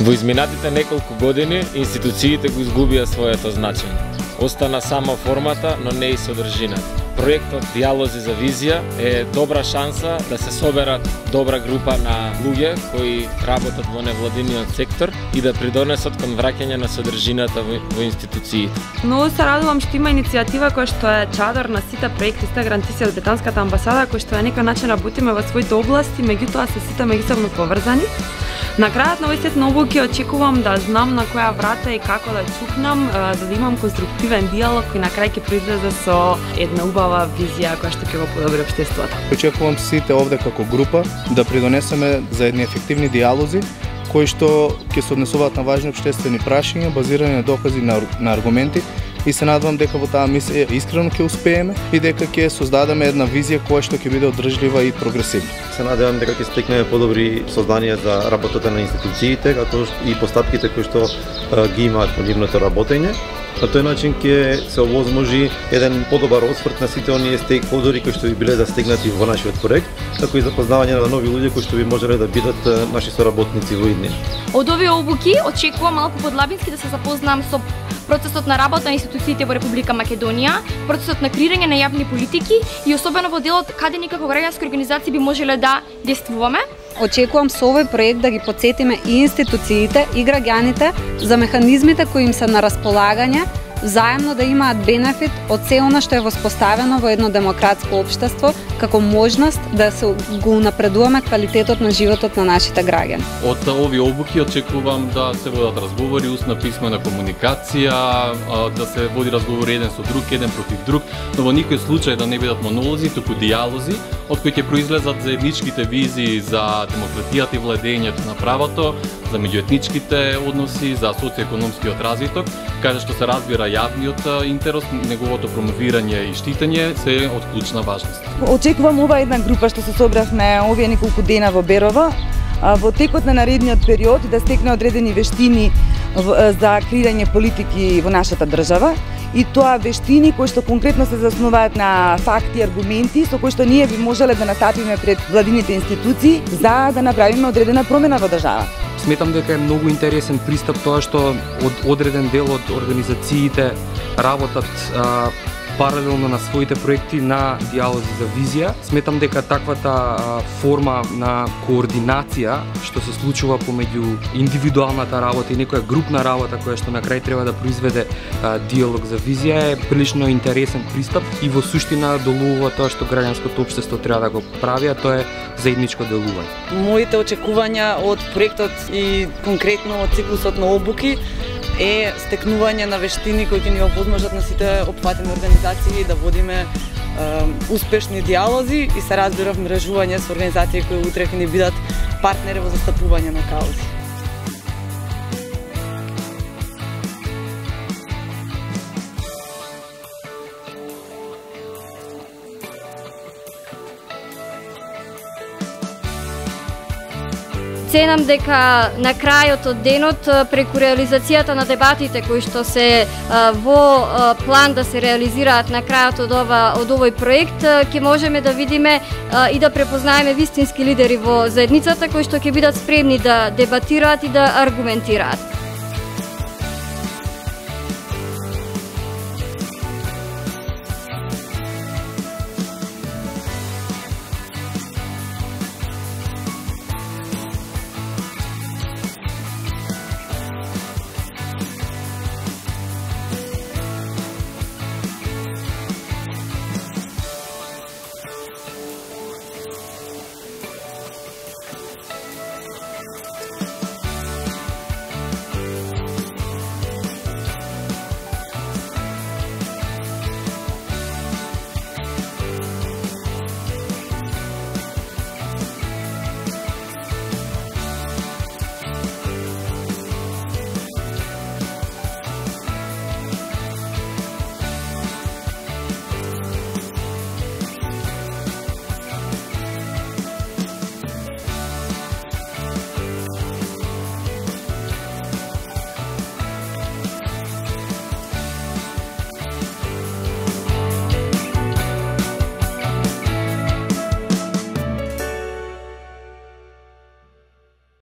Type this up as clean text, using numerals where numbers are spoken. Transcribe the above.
Во изминатите неколку години институциите го изгубија своето значење. Остана само формата, но не и содржината. Проектот Диалози за визија е добра шанса да се соберат добра група на луѓе кои работат во невладиниот сектор и да придонесат кон враќање на содржината во институциите. Многу се радувам што има иницијатива која што е чадор на сите проекти сте грантиси од британската амбасада, кои што на некој начин работиме во своите области, меѓутоа се сите меѓусебно поврзани. На крајот на овој сет на обуки очекувам да знам на која врата и како да чукнам, за да имам конструктивен диалог кој на крај ќе произлезе со една убава визија која што ќе го подобри општеството. Очекувам сите овде како група да придонесеме за едни ефективни диалози кои што ќе се однесуваат на важни општествени прашања базирани на докази на аргументи и се надевам дека во таа мисија искрено ќе успееме и дека ќе создадеме една визија која што ќе биде одржлива и прогресивна. Се надевам дека ќе стекнеме подобри сознанија за работата на институциите, како и постапките кои што ги имаат во нивното работење. На тој начин ќе се овозможи еден подобар осврт на сите оние стейкхолдери кои што би биле застегнати во нашиот проект, како и запознавање на нови луѓе кои што би можеле да бидат наши соработници во иднина. Од овие обуки очекувам малку подлабински да се запознам со процесот на работа на институциите во Република Македонија, процесот на креирање на јавни политики и особено во делот каде ние како граѓански организации би можеле да действуваме. Очекувам со овој проект да ги потсетиме и институциите и граѓаните за механизмите кои им се на располагање, заедно да имаат бенефит од се она што е воспоставено во едно демократско општество како можност да се го напредуваме квалитетот на животот на нашите граѓани. Од овие обуки очекувам да се водат разговори, устна писмена комуникација, да се води разговори еден со друг, еден против друг, но во никој случај да не бидат монолози, туку диалози, од кои ќе произлезат заедничките визии за демократијата и владењето на правото, за меѓуетничките односи, за социоекономскиот развиток, каде што се разбира јавниот интерес, неговото промовирање и штитење се од клучна важност. Очекувам ова една група што се собравме овие неколку дена во Берово, во текот на наредниот период да стекне одредени вештини за креирање политики во нашата држава и тоа вештини кои што конкретно се заснуваат на факти и аргументи со кои што ние би можеле да настапиме пред владините институции за да направиме одредена промена во држава. Сметам дека е многу интересен пристап тоа што од одреден дел од организациите работат паралелно на своите проекти на диалози за визија. Сметам дека таквата форма на координација што се случува помеѓу индивидуалната работа и некоја групна работа која што на крај треба да произведе диалог за визија е прилично интересен пристап и во суштина долувува тоа што граѓанското општество треба да го прави, а тоа е заедничко делување. Моите очекувања од проектот и конкретно од циклусот на обуки е стекнување на вештини кои ќе ни овозможат на сите опфатени организации да водиме успешни диалози и се разбира мрежување со организации кои утре ќе ни бидат партнери во застапување на каузи. Ценам дека на крајот од денот, преку реализацијата на дебатите кои што се во план да се реализираат на крајот од овој проект, ќе можеме да видиме и да препознаеме вистински лидери во заедницата кои што ќе бидат спремни да дебатираат и да аргументираат.